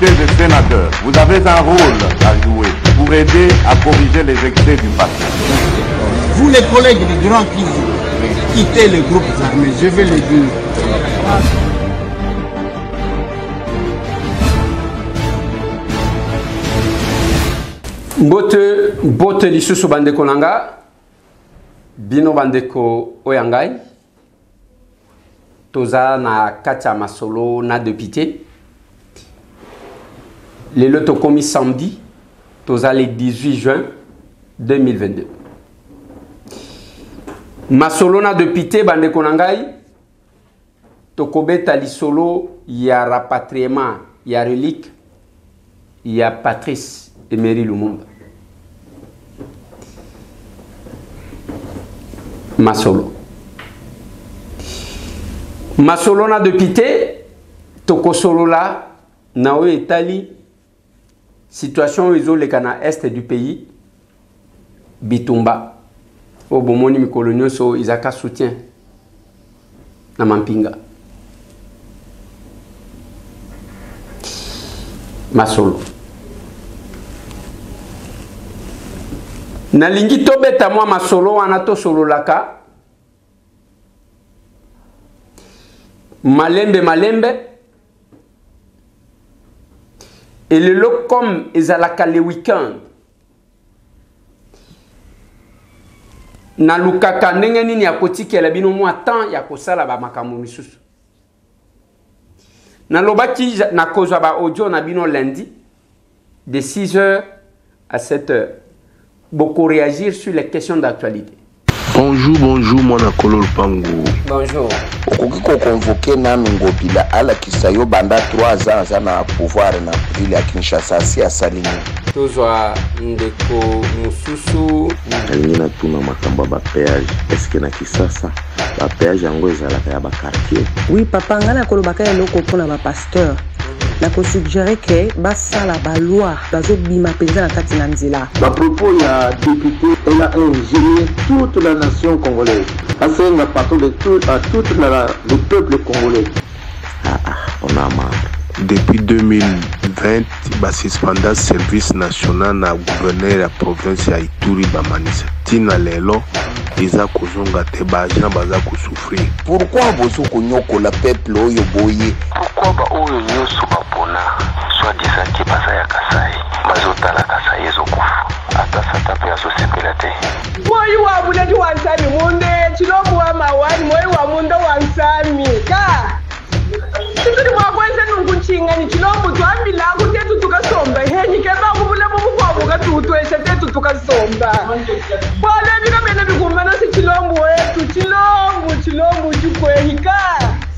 députés et sénateurs, vous avez un rôle à jouer pour aider à corriger les excès du passé. Vous les collègues des grands qui quittez les groupes armés, je vais le dire. Bote lisusu bandeko nanga bino bandeko oyangai toza na katia masolo na député le loto komi samedi toza le 18 juin 2022 masolo na député bandeko nangai tokobeta lisolo ya rapatriement ya relique ya Patrice Emery Lumumba Masolo na député tokosolo la na o etali situation izoleka na est du pays bitumba o bomoni mikolo nyonso izaka soutien na mampinga masolo nalingi tobeta mwa masolo wana tosololaka malembe et lelo comme ezalaka le week-end nalukaka ndenge nini ya kotikela bino mwa temps ya kosala ba makambo misusu nalobaki nakozwa ba audio na bino lundi de 6h à 7h beaucoup réagir sur les questions d'actualité. Bonjour, mon Akolo Lupango. Bonjour. Okoki ko convoquer na Ngobila ala kisayo banda 3 ans na pouvoir na ville ya Kinshasa si asalini. Tozwa ndeko mususu Alingi na tuna makamba ba péage. Est-ce que na Kisasa ba péage yango ezalaka ya ba quartier? Oui papa ngana kolobaka eloko pona ba pasteur. La ko suggérer que basala ba loi bazo bima penza na kati na nzela. À propos ya député, elle a ingénié toute la nation congolaise. C'est un partout de tout le peuple congolais. On a marre. Depuis 2020, ba suspenda service national na gouverneur la province ya Ituri ba manisa. Tina lelo iza kozonga te ba gens baza ko souffrir. Pourquoi bozo konyoko la peuple oyo boye? Pourquoi ba oyo nyoso bapona soit disant ki basa ya Kasai bazota la Kasai ezokufa ata sata pe asosepela te. Moyi wa buledi wa nsami munde chilobu wa mawani moyi wa mundo wa nsami ka Tituri mwakwenze nungunchinga ni chilombo tuambila kutetu tukasomba henyi keba kubula mumufabuka tutweshe tetu tukasomba Wale bika mene bikumbana si chilombo wetu chilombo chukwehika.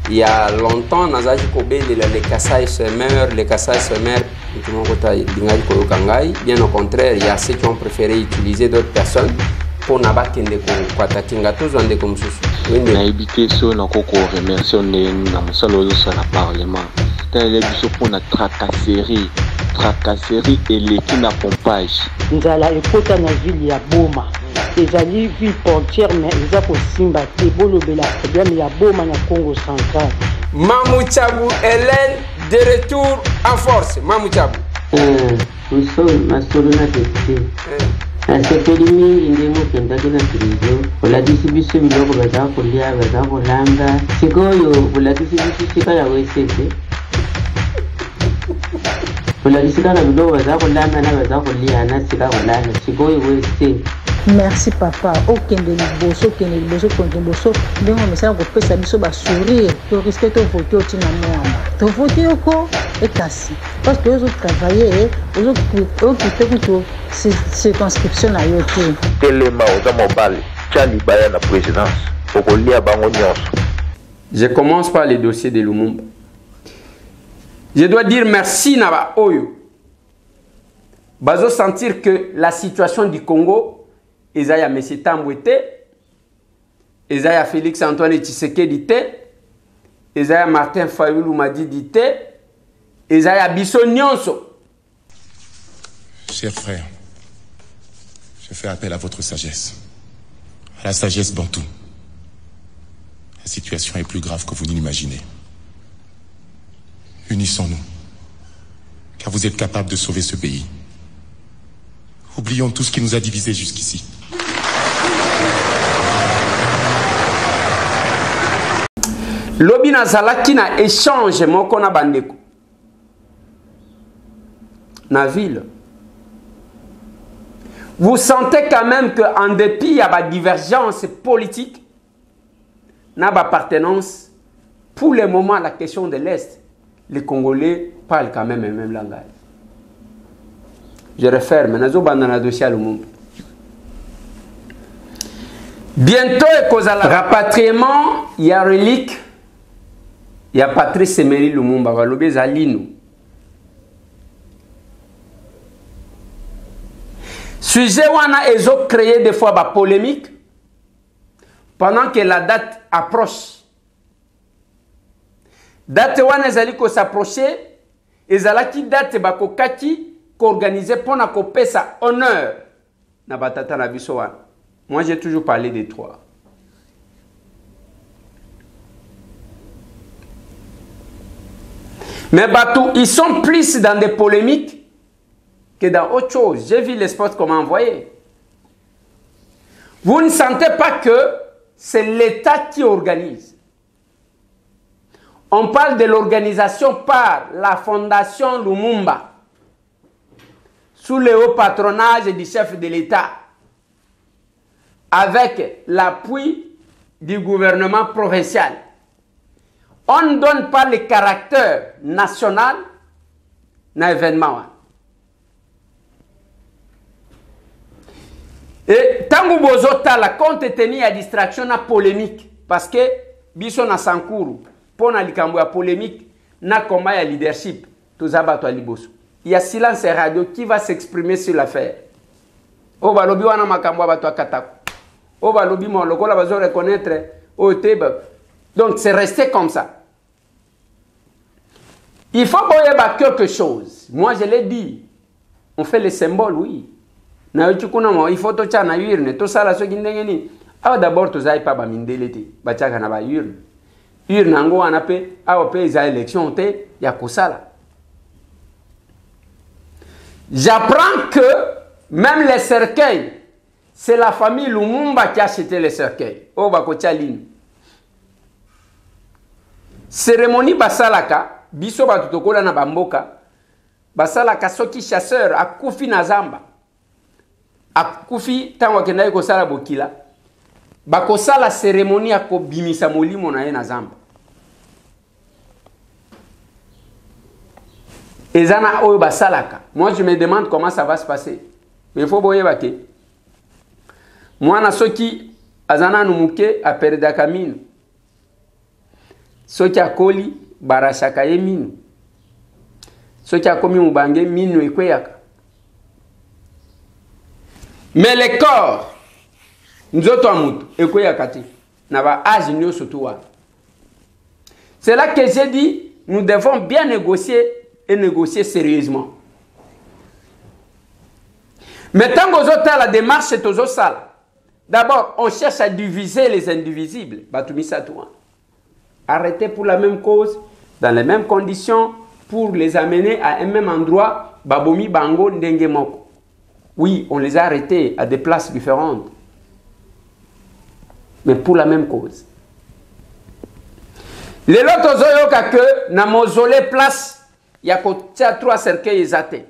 Il y a longtemps nazaji kobele les Kasai se meurent bien au contraire il y a ceux qui ont préféré utiliser d'autres personnes pour n'abakende ko kwatakinga tozwande comme susu na habité so na koko remercier na musalo so na parlement tele biso pour na tracasserie et l'équipe na pompage Nzala ekota na ville ya Boma ezali ville portière mais eza ko simba te bolobela problème ya Boma na Congo central. Mamou Tchabou Hélène de retour en force. Mamou Tchabou masolo na député asepeli mingi ndenge okendaki na prison olakisi biso biloko baza kolia baza kolanga sikoyo olakisi biso sika ya wesete olakisi kaka biloko baza kolamba na baza kolia na sika kolala sikoyo wesete. Merci papa okende liboso ndenge omesala kopesa biso basourire to risque to vote otina mwamba to vote oko ekasi parce que ozo travailler okite kuto circonscription na yo te Telema oza mobile tchali baya na présidence okolia bango nyonso. Je commence par les dossiers de Lumumba. Je dois dire merci na ba oyo bazo sentir que la situation du Congo Ezaya M. Tambouete, Ezaya Félix Antoine Tshisekedi te, Ezaya Martin Fayulu Madidi te, Ezaya Biso Nyonso. Chers frères, je fais appel à votre sagesse, à la sagesse bantou. La situation est plus grave que vous ne l'imaginez. Unissons-nous, car vous êtes capable de sauver ce pays. Oublions tout ce qui nous a divisés jusqu'ici. Lobi nazalaki na échange moko na bandeko na ville. Vous sentez quand même qu'en dépit il y a des divergences politiques, na appartenance, pour le moment la question de l'Est, les Congolais parlent quand même le même langage. Je referme, nazo bandana dossier le monde. Bientôt rapatriement, il y a relique. Il y a Patrice Emery Lumumba, Walobé Zalino. Sujet wana ezo créé des fois ba polémique pendant que la date approche. Date wana ezali ko s'approcher, ezalaki date ba kokaki ko organiser pour na ko pesa honneur na batata na biso wana. Moi j'ai toujours parlé des trois. Mais bateau, ils sont plus dans des polémiques que dans autre chose. J'ai vu les spots comme envoyé. Vous ne sentez pas que c'est l'État qui organise. On parle de l'organisation par la Fondation Lumumba, sous le haut patronage du chef de l'État, avec l'appui du gouvernement provincial. On ne donne pas le caractère national dans l'événement. Et tant que vous avez la compte tenu à distraction à polémique, parce que biso na sankuru, pour na likambo ya polémique, na combat ya leadership, tous abattu à liboso. Il y a silence radio qui va s'exprimer sur l'affaire. O balobi wana makambo abattu akatako. O balobi mo lokola bazo reconnaître o teba. Donc c'est resté comme ça. Il faut voir quelque chose. Moi je l'ai dit. On fait les symboles, oui. Il faut que tu aies une urne. Tout ça, là, ce qui est d'abord, tu n'as pas de mindélité. Tu as une urne. Urne, on a fait des élections. Il y a que ça là. J'apprends que même les cercueils, c'est la famille Lumumba qui a acheté les cercueils. Oh, Bakotialine. Cérémonie Basalaka. Biso batutokola na bamboka basala kasoki chasseur akufi na zamba akufi tango kenda ko sala bokila bakosala cérémonie akobimisa molimo na ye na zamba ezana oyo basalaka. Moi je me demande comment ça va se passer, mais il faut boyeba ke mwana soki azana numuke aperda kamino soki akoli barashaka ye minu soki akomi mubange minu ekweyaka. Mais le corps nzoto amutu ekweyaka ti na ba âge nyoso tuwa. C'est là que j'ai dit nous devons bien négocier et négocier sérieusement. Mais tant que vous la démarche est aux salles, d'abord on cherche à diviser les indivisibles. Batumisa tuwa. Arrêter pour la même cause, dans les mêmes conditions, pour les amener à un même endroit, Babomi, Bango, Ndenge Moko. Oui, on les a arrêtés à des places différentes, mais pour la même cause. Les autres zoyoka que na mausolée place, il y a côté à 3 cercueils exatés.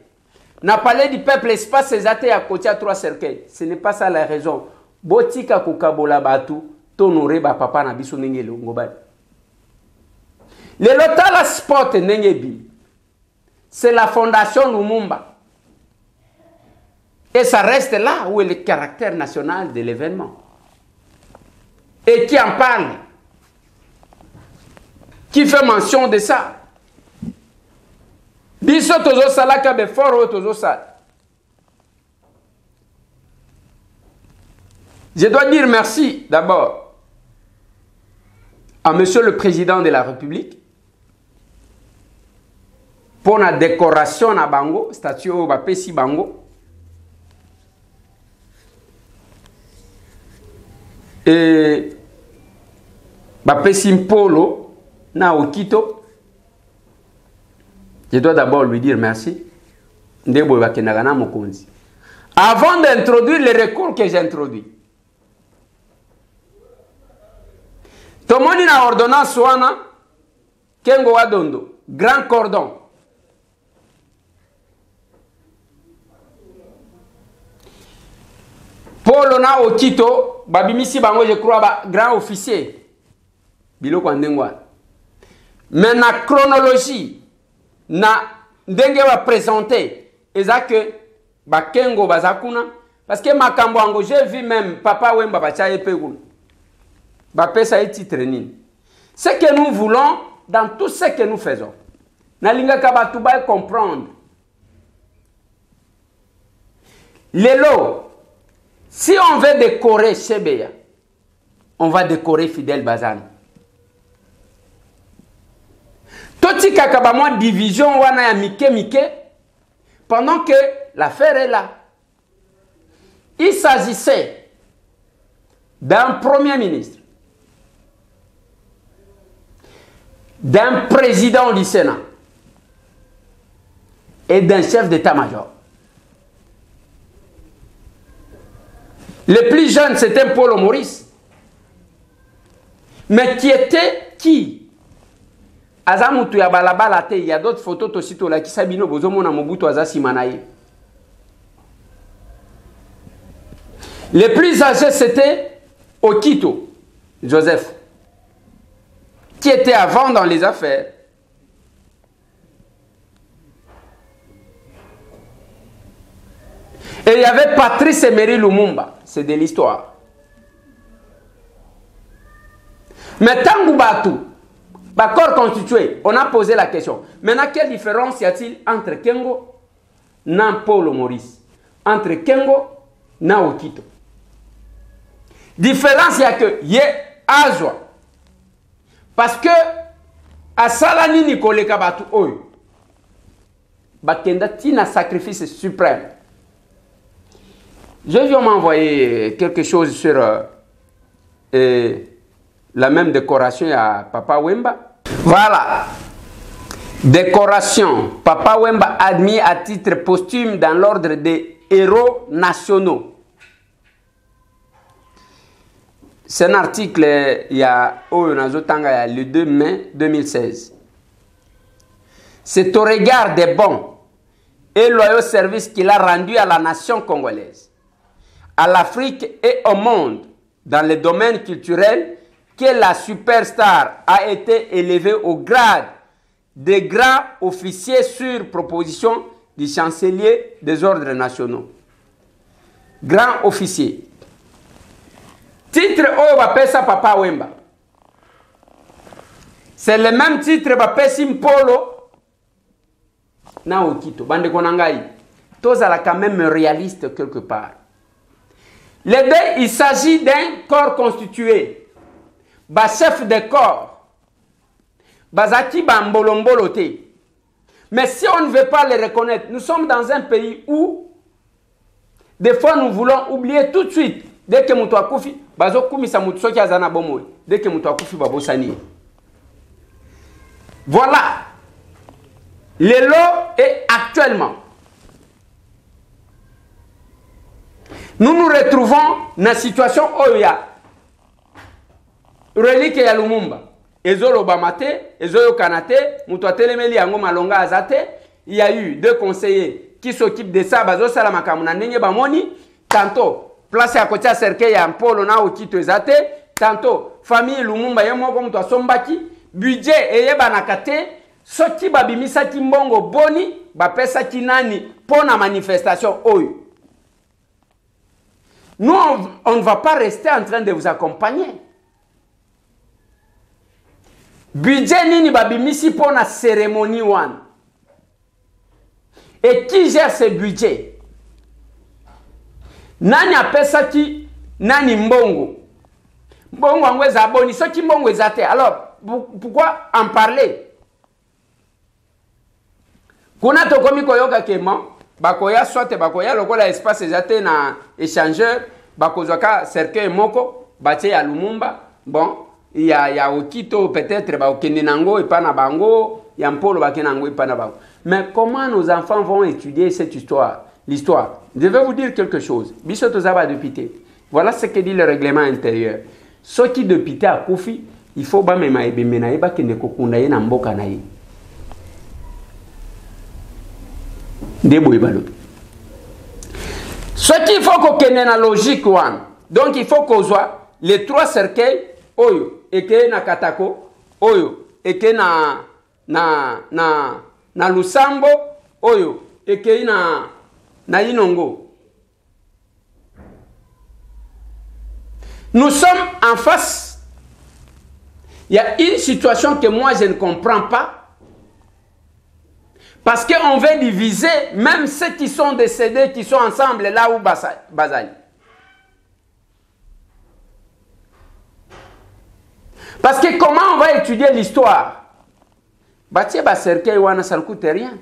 Na palais du peuple espace exaté à côté à 3 cercueils. Ce n'est pas ça la raison. Botika kukabola batu, tonore ba papa na biso ndenge le ngobali. Le lotal sport Nengebi, c'est la fondation Lumumba. Et ça reste là où est le caractère national de l'événement. Et qui en parle? Qui fait mention de ça? Biso tozo salaka be foro tozo sal. Je dois dire merci d'abord à Monsieur le Président de la République pour la décoration na bango, statue au Bapesi bango. Et Bapesi Mpolo na Okito. Je dois d'abord lui dire merci. Avant d'introduire les recours que j'ai introduits. Tout le monde a ordonnance wana Kengo Wadondo, grand cordon. Paul na Okito, babimisi bango je crois grand officier. Biloko ndengwa. Mais na chronologie na ndenge va présenter eza que Bakengo bazakuna parce que makambo ango j'ai vu même papa Wemba bacha epeguna. Bapesa et titre nini. Ce que nous voulons dans tout ce que nous faisons. Nalinga kabatuba comprendre. Lelo, si on veut décorer Chebeya, on va décorer Fidel Bazan. Toti kakabamwa division wana ya mike pendant que l'affaire est là. Il s'agissait d'un premier ministre, d'un président du Sénat et d'un chef d'état-major. Le plus jeune, c'était Paul Maurice. Mais qui était qui? Azamutu ya balabala te, il y a d'autres photos tosito la kisabino bozomo na Mobutu azasi manaye. Le plus âgé, c'était Okito, Joseph, qui était avant dans les affaires. Et il y avait Patrice Emery Lumumba, c'est de l'histoire. Mais Tangu Batu, corps constitué, on a posé la question. Maintenant, quelle différence y a-t-il entre Kengo et Paul Maurice? Entre Kengo et Okito. Différence, il y a que Yé Azwa. Parce que à Salani Nikolé Kabatu Oy, Bakenda Tina sacrifice suprême. Je vais m'envoyer quelque chose sur la même décoration à Papa Wemba. Voilà. Décoration. Papa Wemba admis à titre posthume dans l'ordre des héros nationaux. C'est un article, il y a le 2 mai 2016. C'est au regard des bons et loyaux services qu'il a rendus à la nation congolaise, à l'Afrique et au monde, dans le domaine culturel, que la superstar a été élevée au grade de grand officier sur proposition du chancelier des ordres nationaux. Grand officier. Titre Oyo Bapesa Papa Wemba. C'est le même titre Bapesi Mpolo na Okito. Bande Konangai. Tozala quand même réaliste quelque part. Les deux, il s'agit d'un corps constitué. Ba chef de corps. Bazaki Bambolombolote. Mais si on ne veut pas les reconnaître, nous sommes dans un pays où des fois nous voulons oublier tout de suite. Dès que Moutou Akoufi, Bazo Koumisa Moutou qui a Zana Bomoy. Dès que Moutou Akoufi Babosani. Voilà. Le lot est actuellement. Nous nous retrouvons dans la situation où il y a relique ya Lumumba. Ezolo Bamate, Ezolo Kanate, Moutou Telemeli Ango Malonga Azate. Il y a eu deux conseillers qui s'occupent de ça. Bazo Salamakamuna Nenye Bamoni. Tantôt. Place à côté à cercueil ya Mpolo na Okito ezate, tantôt famille Lumumba yemo comme toi sombaki, budget eyeba nakate, soki babimisa kimbongo boni, bapesa kinani pour la manifestation oyo. Nous on ne va pas rester en train de vous accompagner. Budget nini babimisi pour la cérémonie one. Et qui gère ce budget? Nani apesa ki nani mbongo? Mbongo angweza boni, so ki mbongo ezate. Alors, pourquoi en parler? Kuna tokomi koyoka kema, bakoya sote bakoya lokola espace ezate na échangeur, bakozwaka cercueil moko, batie ya Lumumba. Bon, ya Okito peut-être ba okende nango epa na bango, ya Mpolo bakena nango epa na bango. Mais comment nos enfants vont étudier cette histoire, l'histoire? Je vais vous dire quelque chose. Voilà ce que dit le règlement intérieur. Ceux qui député à Koufi, il faut que les ce qu'il faut qu'on ait la logique, donc il faut qu'on soit les 3 cercueils, oyo, et que na Katako, oyo, et que na Lusambo, oyo, et que na Inongo. Nous sommes en face. Il y a une situation que moi je ne comprends pas. Parce qu'on veut diviser même ceux qui sont décédés, qui sont ensemble là où Bazali. Parce que comment on va étudier l'histoire? Batie ba cercueil wana ça ne coûte rien.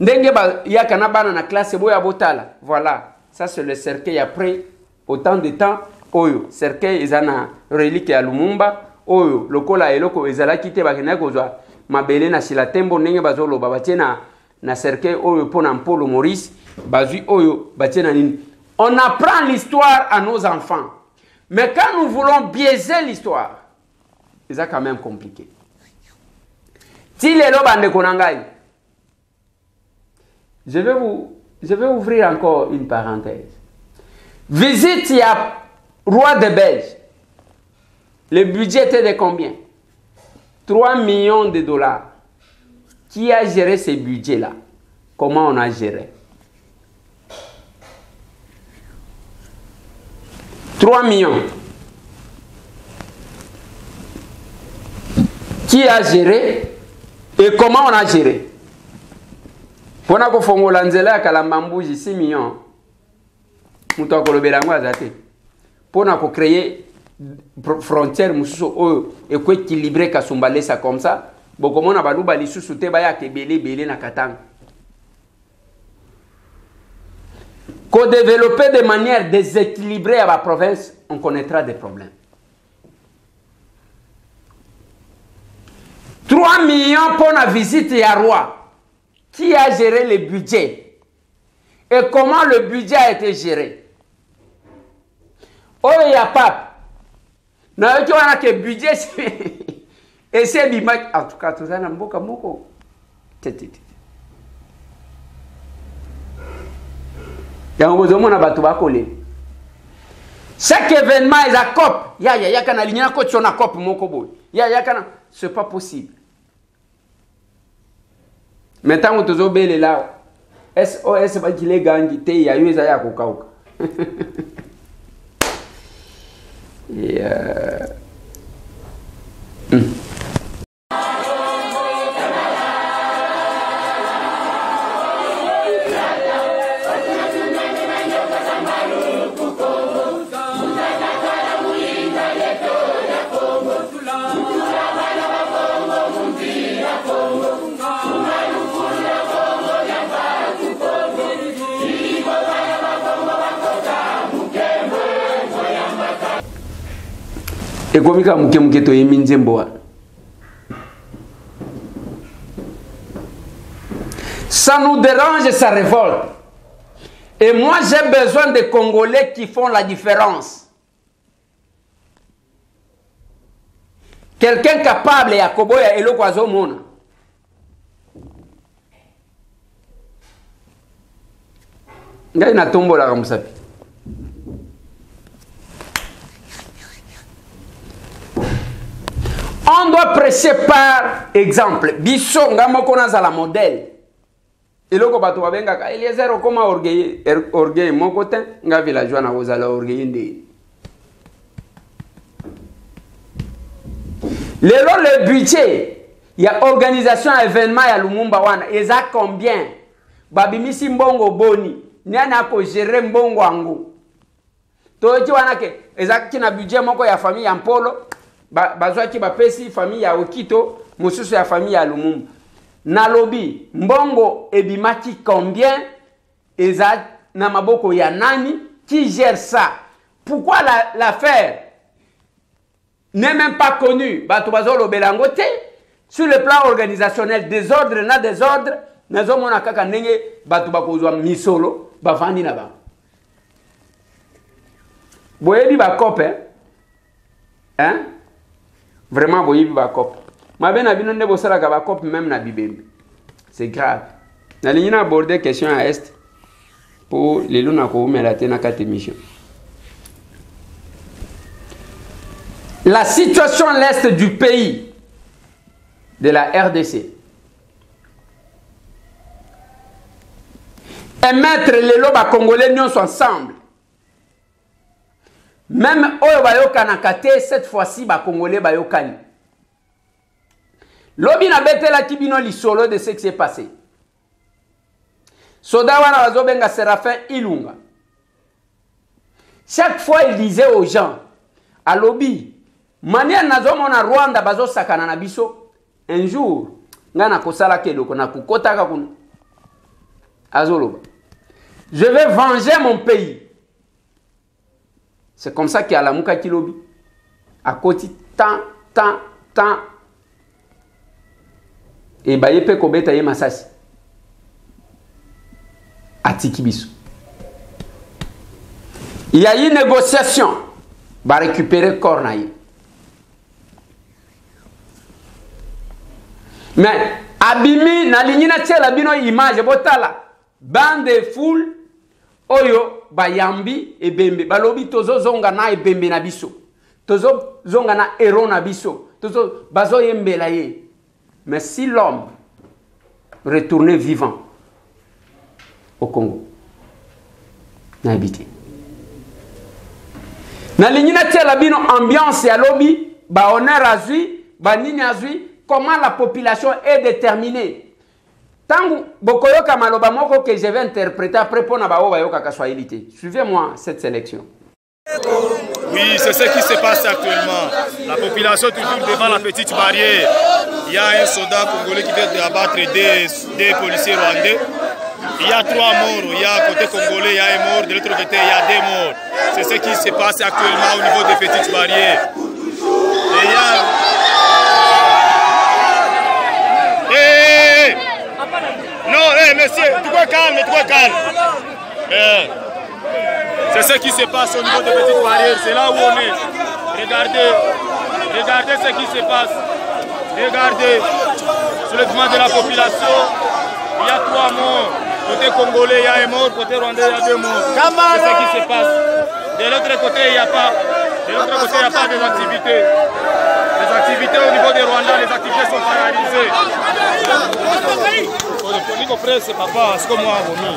Ndenge ba yakana bana na classe boya botala. Voilà, ça c'est le cercueil après autant de temps. Oyo cercueil ezana relique ya Lumumba. Oyo lokola eloko ezala kite bakena kozwa mabele na silatembo ndenge bazolo babatie na cercueil oyo pona Mpolo Maurice bazui oyo batie na nini. On apprend l'histoire à nos enfants. Mais quand nous voulons biaiser l'histoire, c'est quand même compliqué. Si les bande konangai, je vais ouvrir encore une parenthèse. Visite ya roi de Belge. Le budget était de combien? 3 millions de dollars. Qui a géré ces budgets-là? Comment on a géré? 3 millions. Qui a géré et comment on a géré? Pour que fongola nzela kalambambuji 6 millions. Muto kolobelango azate. Pour créer frontière mususu et ko équilibrer kasumbalé ça comme ça. Bon comment on a baluba lisusu te baya ke belé na katanga. Qu'on développer de manière déséquilibrée à la province, on connaîtra des problèmes. 3 millions pour la visite à roi. Qui a géré le budget? Et comment le budget a été géré? Oh, il y a pas. Non, tu vois que le budget, et c'est l'image. En tout cas, tout ça, n'a pas beaucoup. Chaque événement est à COP. Il y a un aligné à côté de la COP. C'est pas possible. Maintenant, tu es là. SOS va qu'il est gagné. Il y a eu ça. Et comme ça nous dérange, ça révolte. Et moi, j'ai besoin de Congolais qui font la différence. Quelqu'un capable et à Koboya et le Kwazo Mona. Ngaina tombo la comme ça. On doit prêcher par exemple. Biso ngamoko na za la modèle. Et le bato babenga Eliezer comment orgueil mon côté nga villageois na ozala orgueil ndi. Le budget, il y a organisation événement ya Lumumba wana, eza combien? Babimisi mbongo boni, nyana ko gérer mbongo angu. Toki wana ke eza kina budget moko ya famille ya Mpolo, bazwa ki bapesi famille ya Okito, mususu ya famille ya Lumumba. Nalobi mbongo ebimaki combien? Eza na maboko ya nani? Qui gère ça? Pourquoi l'affaire n'est même pas connu? Bato bazolo belangote. Sur le plan organisationnel, désordre na désordre, nazo mona kaka ndenge batu bakozwa misolo bafandi na ba. Boyebi ba cop hein? Vraiment boyebi ba cop. Mabe na bino ndebo sala ka ba cop même na bibembe. C'est grave. Na ligne aborder question à est pour les luna ko melate na 4 émissions. La situation à l'est du pays de la RDC et mettre les lobes congolais nyonso ensemble. Même oyo bayokana kate cette fois-ci ba congolais bayokani. Lobi na betela kibino lisolo de ce qui s'est passé. Soda wana bazobenga Séraphin Ilunga. Chaque fois il disait aux gens à lobi manière nazomona Rwanda bazo sakana na biso un jour ngana kosala keloko na kukotaka kuna azoloba je vais venger mon pays. C'est comme ça qu'il y a la muka kilobi à côté tant et ba yepe kobeta ye masasi atiki biso. Il y a eu une négociation va récupérer corps na ye. Mais abimi na lignina tela bino image botala bande foule oyo bayambi ebembe balobi tozo zonga na ebembe na biso tozo zonga na héros na biso tozo bazo yembela ye. Mais si l'homme retournait vivant au Congo na habité na lignina tela bino ambiance ya lobi ba honneur azui ba nini azui. Comment la population est déterminée. Tangu bokoyoka maloba moko que je vais interpréter après pour nabaoba yoka kaswahilité. Suivez-moi cette sélection. Oui, c'est ce qui se passe actuellement. La population toujours devant la petite barrière. Il y a un soldat congolais qui vient d'abattre des policiers rwandais. Il y a 3 morts. Il y a côté congolais, il y a un mort. De l'autre côté, il y a 2 morts. C'est ce qui se passe actuellement au niveau des petites barrières. Et il y a... Non, monsieur, tu dois calme. C'est ce qui se passe au niveau des petites barrières. C'est là où on est. Regardez ce qui se passe. Regardez. Soulèvement de la population. Il y a 3 morts. Côté congolais, il y a un mort. Côté rwandais, il y a 2 morts. C'est ce qui se passe. De l'autre côté, il n'y a pas. De l'autre côté, il n'y a pas des activités. Les activités au niveau des Rwandais, les activités sont paralysées. Le compris, c'est papa, c'est comme moi, vomi.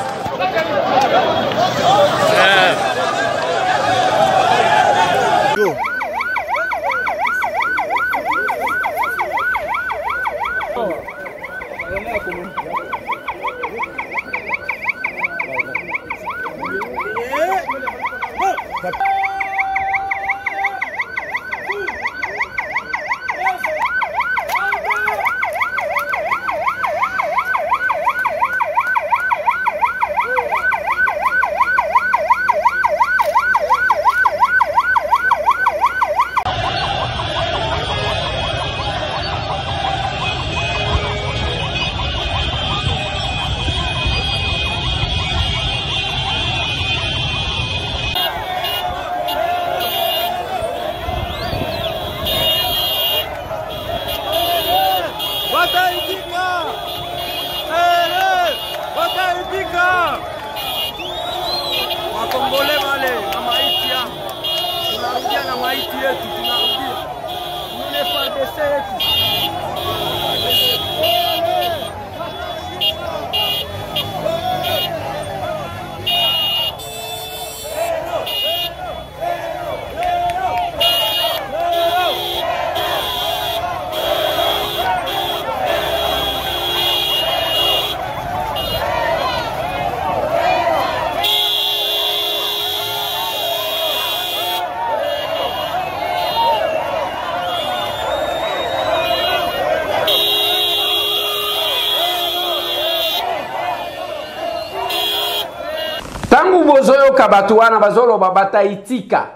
Tangu bozoyo kabatuana bazolo babata itika.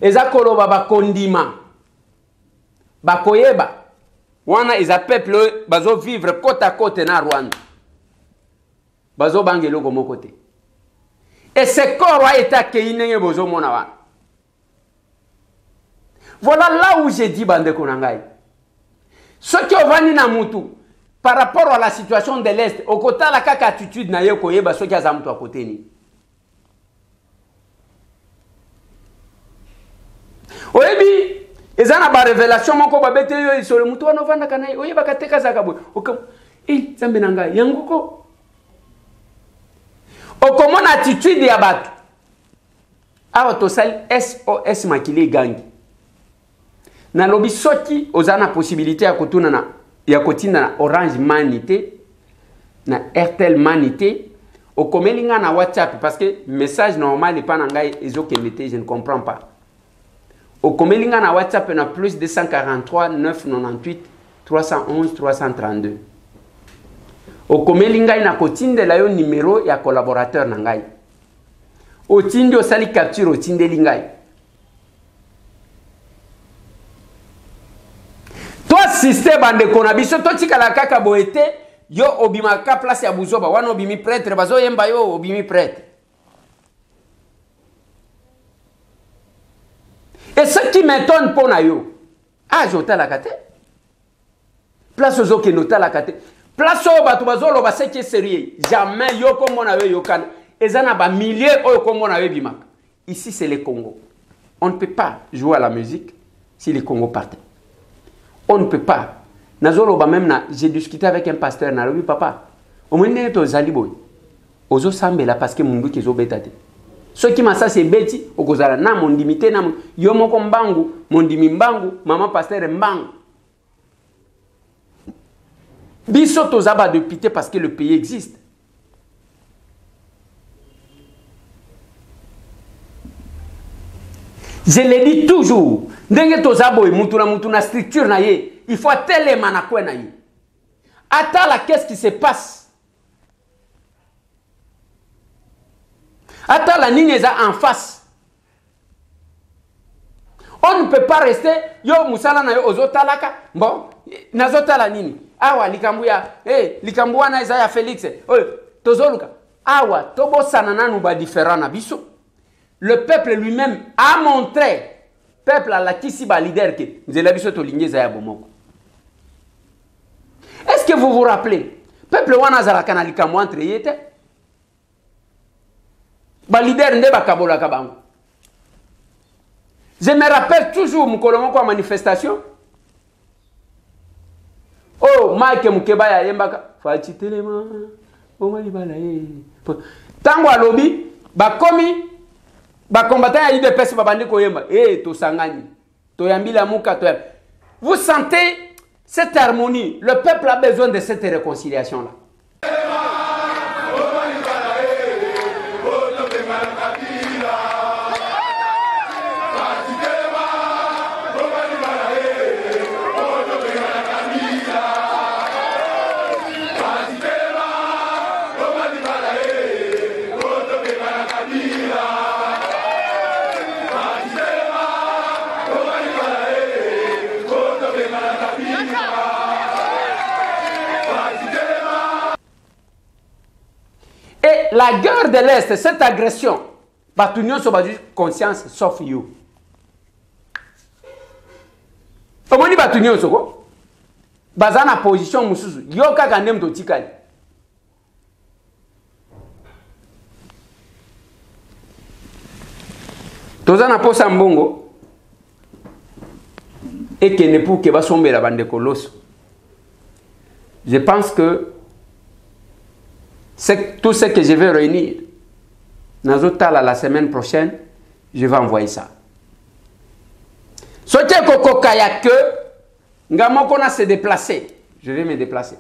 Eza koloba bakondima. bakoyeba wana eza peuple bazo vivre côte à côte na Rwanda bazo bangelo komo côté et ce corps a été accueilli nenge bozo mona wana. Voilà là où j'ai dit bande konangai ce qui ovani na mutu par rapport à la situation de l'Est au côté la kaka attitude na ye koyeba ce qui a zamtu à côté ni oyebi ezana ba révélation moko ba bete yo isole mutu wana vanda kana oyeba kateka zakabwe okam zambe nanga yanguko okomona attitude ya batu awa tosali SOS makili gangi na lobi soki ozana possibilité ya kotuna na ya kotinda na Orange Manité na Airtel Manité okomelinga na WhatsApp parce que message normal pas na ngai ezokemete je ne comprends pas. Okomelinga na WhatsApp na plus 243 998 311 332. Okomelinga na kotinde la yo numéro ya collaborateur na ngai. Otindi osali capture otinde lingai. Toi système bande konabiso to tikala kaka boete yo obima ka place ya buzoba wana obimi prêtre bazo yemba yo obimi prêtre. Et ce qui m'étonne pour nayo, j'ota la kate. Place aux autres nota la kate. Place au bato bazolo ba c'est qui est sérieux. Jamais yo comme on avait yo kan. Ezana ba milliers o comme on avait bimak. Ici c'est le Congo. On ne peut pas jouer à la musique si le Congo partait. On ne peut pas. Nazolo ba même na j'ai discuté avec un pasteur na lui papa. Au moins to zaliboy. Ozo sambela parce que mundu kezo betate. Ce qui m'a ça c'est beti okozala na mondimité na yo moko mbangu mondimi mbangu maman pasteur mbangu biso tozaba de pité parce que le pays existe. Je le dis toujours ndenge tozabo mutu na structure na ye il faut telema na kwe na ye atala qu'est-ce qui se passe. Attends, la ligne est en face. On ne peut pas rester. Yo, musala na yo ozotalaka. Bon, nazota la nini. Awa, likambuya. Likambuya na Isaiah Félix. Tozoluka. Awa, tobo sanana nuba différent na biso. Le peuple lui-même a montré. Peuple à la kisiba leader que nzela biso to linye Isaiah bomoko. Est-ce que vous vous rappelez? Peuple wana zalaka na likambu entre yete. Ba leader nde bakabola kabango. Je me rappelle toujours mukolomo kwa manifestation. Oh, Mike Mukeba ya yembaka fachi telema. Oma libala tango alobi bakomi ba combattant ya UDPS babandi ko yemba. To sangani. To yambila muka to. Vous sentez cette harmonie? Le peuple a besoin de cette réconciliation là. La guerre de l'Est, cette agression, Batunion sur conscience, sauf you. Comment dit Batunion sur quoi? Bazana position mususu, yoka kandem to tikali. Tozana posa mbongo, et que ne pour que va somber la bande colosse. Je pense que tout ce que je vais réunir, Nazotala la semaine prochaine, je vais envoyer ça. Ce qui est que Ngamokona se déplacer, je vais me déplacer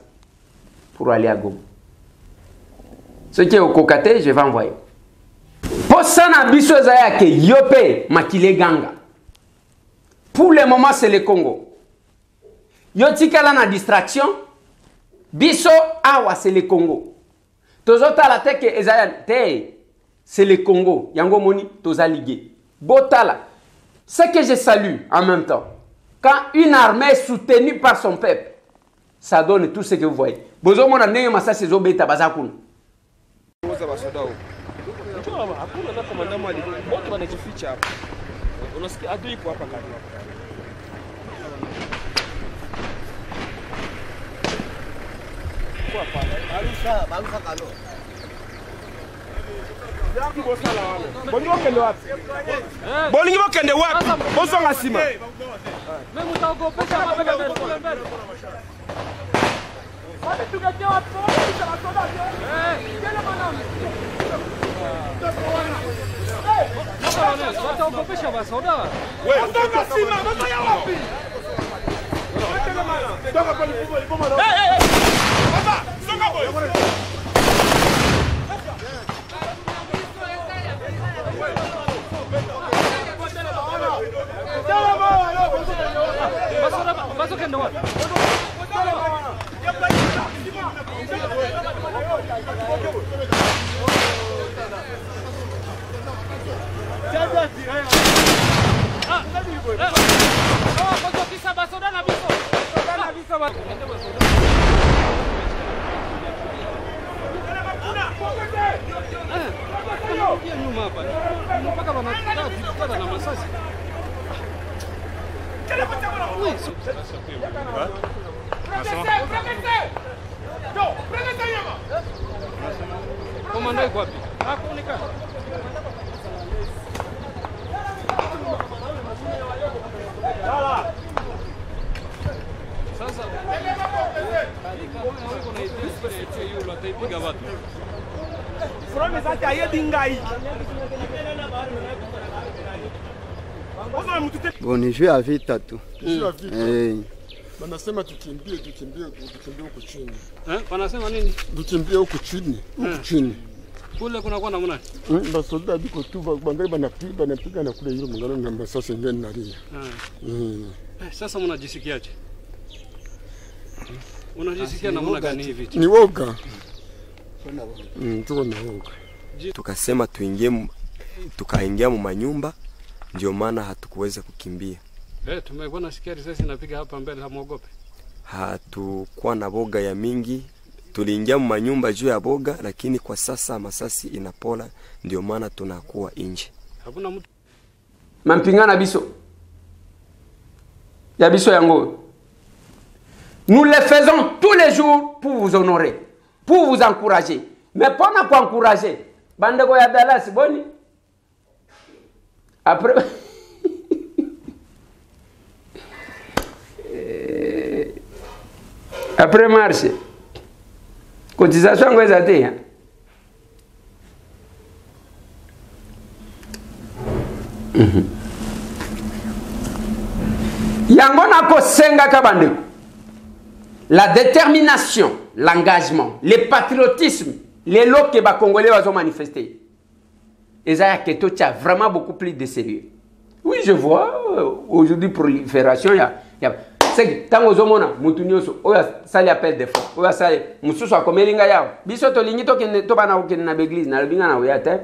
pour aller à Goma. Ce qui est au Kokate, je vais envoyer. Pour ça, Nabiso Zayake, Yope, Makile Ganga. Pour le moment, c'est le Congo. Yotikala na distraction, Biso Awa, c'est le Congo. Tozota la teke Ezayan, c'est le Congo. Yango Moni, Toza Ligue. Botala. Ce que je salue en même temps, Quand une armée est soutenue par son peuple, ça donne tout ce que vous voyez. Bozo mona nenge masa sezo beta bazakuna. Bolingi bokende wapi? Bosonga sima. Bon, ni juu ya vita tu. Wanasema tukimbie huko chini. Wanasema nini? Tukimbie huko chini, huko chini. Kule kuna kwa namna. Basoda biko tu bangai banapiga na kule yule mngalo ngamba sasa ngeni nalia. Sasa mnajisikiaje? Unajisikia namna gani hivi? Ni woga. Tuko na woga. Tukasema tukaingia mu manyumba, ndio maana hatukuweza kukimbia. Tumekuwa nasikia risasi inapiga hapa mbele, hamuogope? Hatukuwa na boga ya mingi. Tuliingia mu manyumba juu ya boga, lakini kwa sasa masasi inapola, ndio maana tunakuwa nje. Hakuna mtu mampingana biso. Ya biso yango. Nous le faisons tous les jours pour vous honorer, pour vous encourager. Mais pas pour encourager. Bandeko ya Dallas, boni. Après après marche. Cotisation ngo ezate ya. Yango na ko senga ka bandeko. La détermination, l'engagement, le patriotisme, les lots que les Congolais vont manifester. Et ça, tu as vraiment beaucoup plus de sérieux. Oui, je vois, aujourd'hui, prolifération, il y a... C'est que, quand on a ça l'appelle des fois. Ça, mususu akomelinga yao. Biso to lingito ke to bana ko na l'église, na binga na oyate.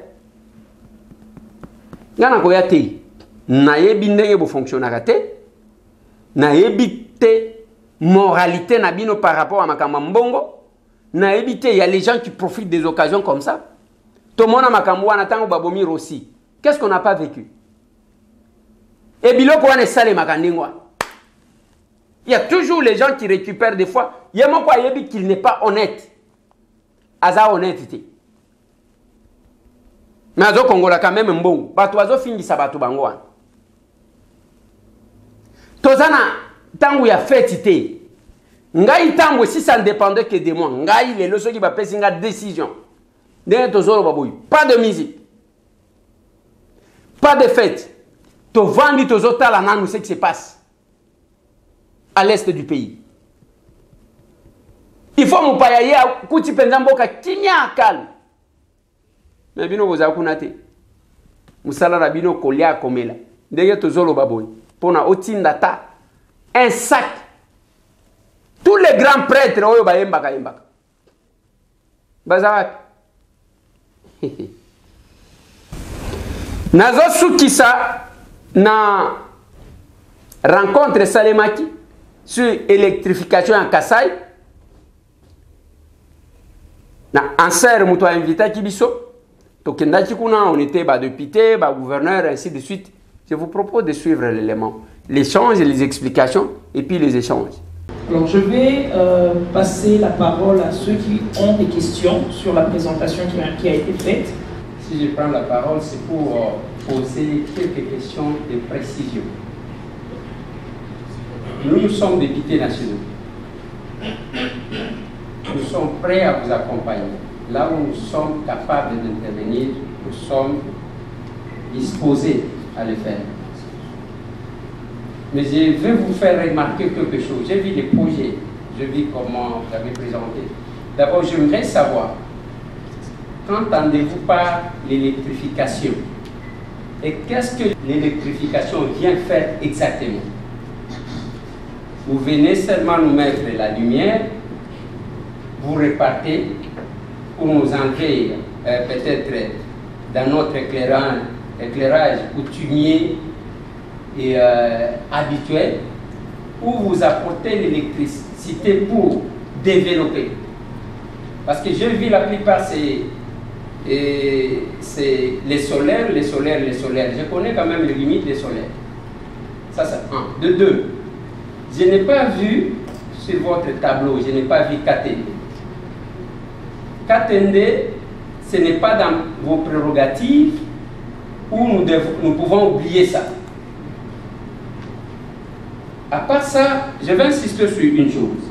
Ngana ko yate. Na yebi ndenge bo fonctionnera te. Na yebi te moralité na bino par rapport à makambo mbongo. Na yebi te, il y a les gens qui profitent des occasions comme ça. Tout le monde a makambo wana tango babomir aussi. Qu'est-ce qu'on n'a pas vécu? Et biloko wana sale makandingwa. Il y a toujours les gens qui récupèrent des fois. Il y a mon quoi yebi qu'il n'est pas honnête. Aza honnêteté. Mais azo Congola quand même mbongo. Bato azo fingi sabato bango wana. Tozana tango ya fête. Ngai tango si ça ne dépendait que de moi. Ngai les leçons qui va passer une décision. Pas de musique. Pas de fête. To vandi tozo tala nanu ce qui se passe à l'est du pays. Il faut mon payaye kuti pendamboka kinya calme. Mais bino goza kunate. Musala rabino kolia komela. Ndenge tozolo baboy. Pona otinda ta un sac. Tous les grands prêtres oyo bayembaka yembaka. Bazawak. Nazo sukisa na rencontre Salemaki sur l'électrification en Kassai. En serre, on a invité Kibiso. On était député, gouverneur, ainsi de suite. Je vous propose de suivre l'élément. L'échange, les explications et puis les échanges. Alors je vais passer la parole à ceux qui ont des questions sur la présentation qui a été faite. Si je prends la parole, c'est pour poser quelques questions de précision. Nous sommes députés nationaux. Nous sommes prêts à vous accompagner. Là où nous sommes capables d'intervenir, nous sommes disposés à le faire. Mais je vais vous faire remarquer quelque chose. J'ai vu les projets, j'ai vu comment vous avez présenté. D'abord, j'aimerais savoir, qu'entendez-vous par l'électrification? Et qu'est-ce que l'électrification vient faire exactement? Vous venez seulement nous mettre la lumière, vous repartez pour nous enlever peut-être dans notre éclairage coutumier et habituel, ou vous apportez l'électricité pour développer. Parce que j'ai vu la plupart, c'est les solaires. Je connais quand même les limites des solaires. Ça, c'est un. De deux, je n'ai pas vu sur votre tableau, je n'ai pas vu Katende. Katende, ce n'est pas dans vos prérogatives où nous pouvons oublier ça. À part ça, je vais insister sur une chose.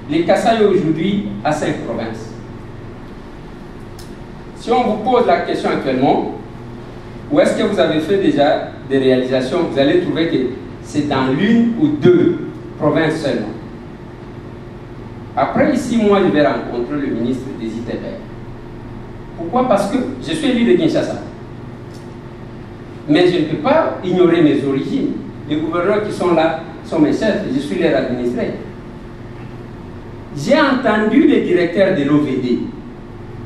Les Kasaï aujourd'hui à 5 provinces. Si on vous pose la question actuellement, où est-ce que vous avez fait déjà des réalisations, vous allez trouver que c'est dans l'une ou deux provinces seulement. Après, ici, moi, je vais rencontrer le ministre des ITBR. Pourquoi? Parce que je suis élu de Kinshasa. Mais je ne peux pas ignorer mes origines. Les gouverneurs qui sont là sont mes chefs, je suis leur administré. J'ai entendu les directeurs de l'OVD.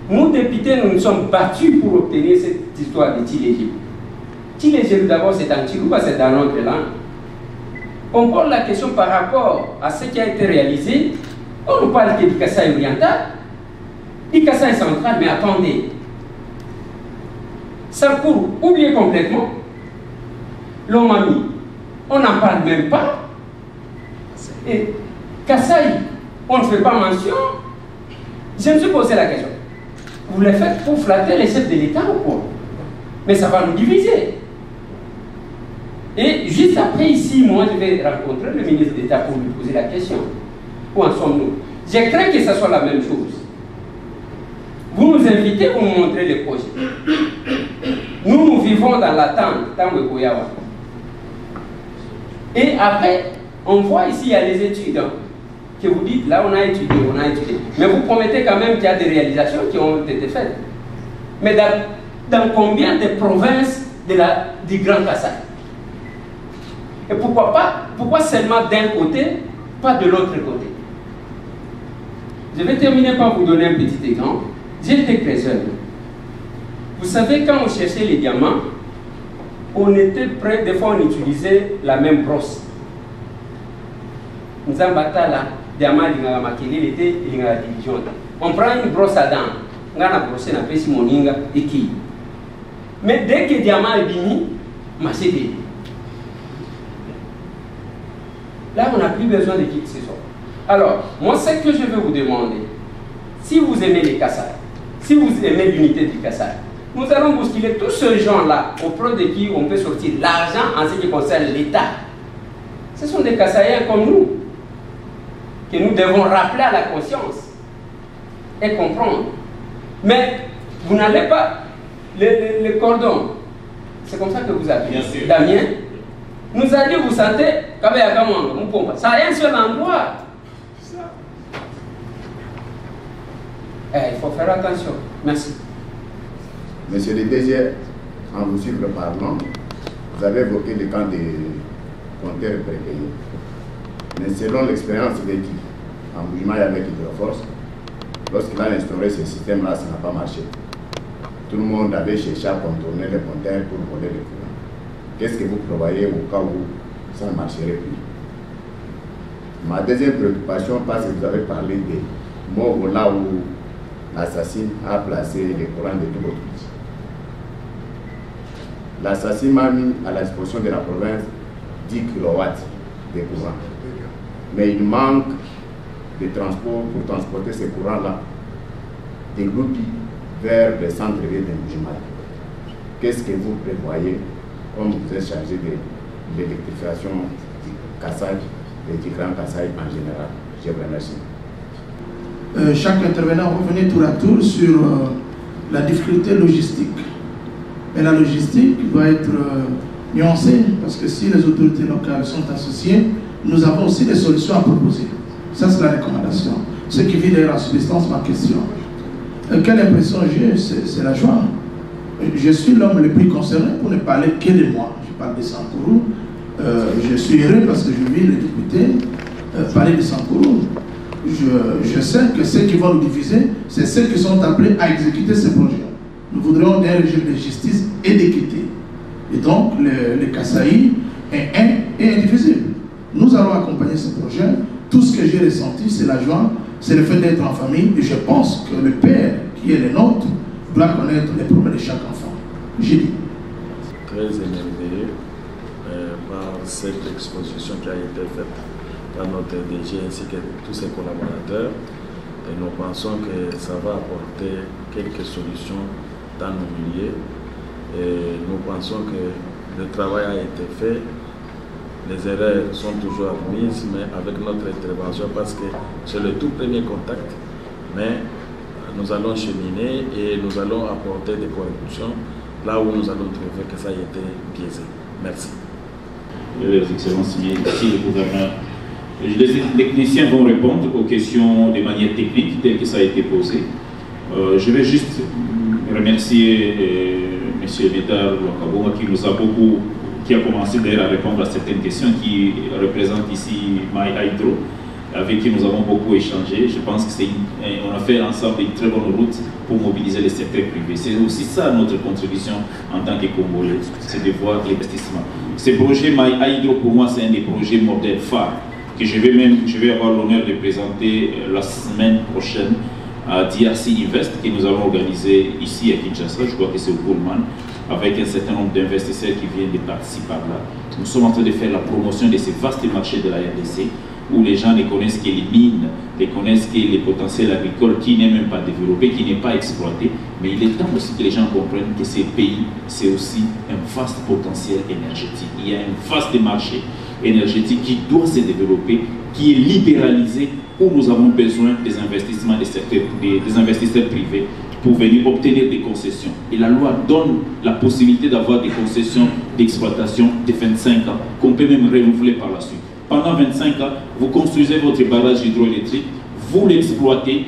Nous, députés, nous nous sommes battus pour obtenir cette histoire de Tilégé. Tilégé, d'abord, c'est en Chilouba, c'est dans notre langue. On pose la question par rapport à ce qui a été réalisé. On nous parle que du Kasaï oriental, du Kasaï central, mais attendez. Ça pour oublier complètement. L'Omami, on n'en parle même pas. Et Kasaï, on ne fait pas mention. Je me suis posé la question. Vous le faites pour flatter les chefs de l'État ou quoi? Mais ça va nous diviser. Et juste après ici, moi je vais rencontrer le ministre d'État pour lui poser la question. Où en sommes-nous? Je crains que ce soit la même chose. Vous nous invitez pour nous montrer les projets. Nous vivons dans l'attente, dans le Koyawa. Et après, on voit ici, il y a les études. Que vous dites, là on a étudié. Mais vous promettez quand même qu'il y a des réalisations qui ont été faites. Mais dans combien de provinces du Grand Kasaï? Et pourquoi pas? Pourquoi seulement d'un côté, pas de l'autre côté? Je vais terminer par vous donner un petit exemple. J'étais très jeune. Vous savez, quand on cherchait les diamants, on était prêt, des fois on utilisait la même brosse. Nous avons là. On prend une brosse à dents, on a brossé la pêche moninga et qui. Mais dès que le diamant est fini, c'est fini. Là, on n'a plus besoin de qui que ce soit. Alors, moi, ce que je veux vous demander, si vous aimez les Kasaï, si vous aimez l'unité du Kasaï, nous allons bousculer tous ces gens-là auprès de qui on peut sortir l'argent en ce qui concerne l'État. Ce sont des Kasaïens comme nous, que nous devons rappeler à la conscience et comprendre. Mais vous n'allez pas le cordon. C'est comme ça que vous appelez. Damien nous a dit, vous sentez, ça a un seul endroit. Il faut faire attention. Merci. Monsieur le DG, en vous suivre parlant, vous avez évoqué le camp de compteurs prépayés. Mais selon l'expérience vécue en mouvement avec Hydroforce, lorsqu'il a instauré ce système-là, ça n'a pas marché. Tout le monde avait cherché à contourner les compteurs pour voler le courant. Qu'est-ce que vous prévoyez au cas où ça ne marcherait plus. Ma deuxième préoccupation, parce que vous avez parlé des morts là où l'assassin a placé les courants de tout. L'assassin m'a mis à la disposition de la province 10 kW de courant. Mais il manque de transport pour transporter ces courants-là des groupes vers les centres-villes d'Imboujimai. Qu'est-ce que vous prévoyez comme vous êtes chargé de l'électrification du Kassai et du Grand Kassai en général? Je vous remercie. Chaque intervenant revenait tour à tour sur la difficulté logistique. Et la logistique doit être nuancée parce que si les autorités locales sont associées, nous avons aussi des solutions à proposer. Ça, c'est la recommandation. Ce qui vit d'ailleurs en substance ma question. Quelle impression j'ai? C'est la joie. Je suis l'homme le plus concerné pour ne parler que de moi. Je parle de Sankourou. Je suis heureux parce que je vis les députés parler de Sankourou. Je sais que ceux qui vont nous diviser, c'est ceux qui sont appelés à exécuter ces projets. Nous voudrions un régime de justice et d'équité. Et donc, le Kasaï est un et indivisible. Nous allons accompagner ce projet. Tout ce que j'ai ressenti, c'est la joie, c'est le fait d'être en famille. Et je pense que le père, qui est le nôtre, doit connaître les problèmes de chaque enfant. J'ai dit. Très émerveillé par cette exposition qui a été faite par notre DG ainsi que tous ses collaborateurs. Et nous pensons que ça va apporter quelques solutions dans nos milieux. Et nous pensons que le travail a été fait. Les erreurs sont toujours admises, mais avec notre intervention, parce que c'est le tout premier contact, mais nous allons cheminer et nous allons apporter des corrections là où nous allons trouver que ça a été biaisé. Merci. Les excellences, ici le gouverneur. Les techniciens vont répondre aux questions de manière technique telle que ça a été posé. Je vais juste remercier M. Médard Wakaboma qui a commencé d'ailleurs à répondre à certaines questions, qui représente ici My Hydro, avec qui nous avons beaucoup échangé. Je pense qu'on a fait ensemble une très bonne route pour mobiliser le secteur privé. C'est aussi ça notre contribution en tant que Congolais, c'est de voir l'investissement. Ce projet My Hydro, pour moi, c'est un des projets modèles phares que je vais avoir l'honneur de présenter la semaine prochaine à DRC Invest, que nous allons organiser ici à Kinshasa. Je crois que c'est au Pullman, avec un certain nombre d'investisseurs qui viennent de participer par là. Nous sommes en train de faire la promotion de ces vastes marchés de la RDC, où les gens ne connaissent que les mines, ne connaissent que les potentiels agricoles qui n'est même pas développé, qui n'est pas exploité. Mais il est temps aussi que les gens comprennent que ces pays, c'est aussi un vaste potentiel énergétique. Il y a un vaste marché énergétique qui doit se développer, qui est libéralisé, où nous avons besoin des investissements des investisseurs privés pour venir obtenir des concessions. Et la loi donne la possibilité d'avoir des concessions d'exploitation de 25 ans, qu'on peut même renouveler par la suite. Pendant 25 ans, vous construisez votre barrage hydroélectrique, vous l'exploitez,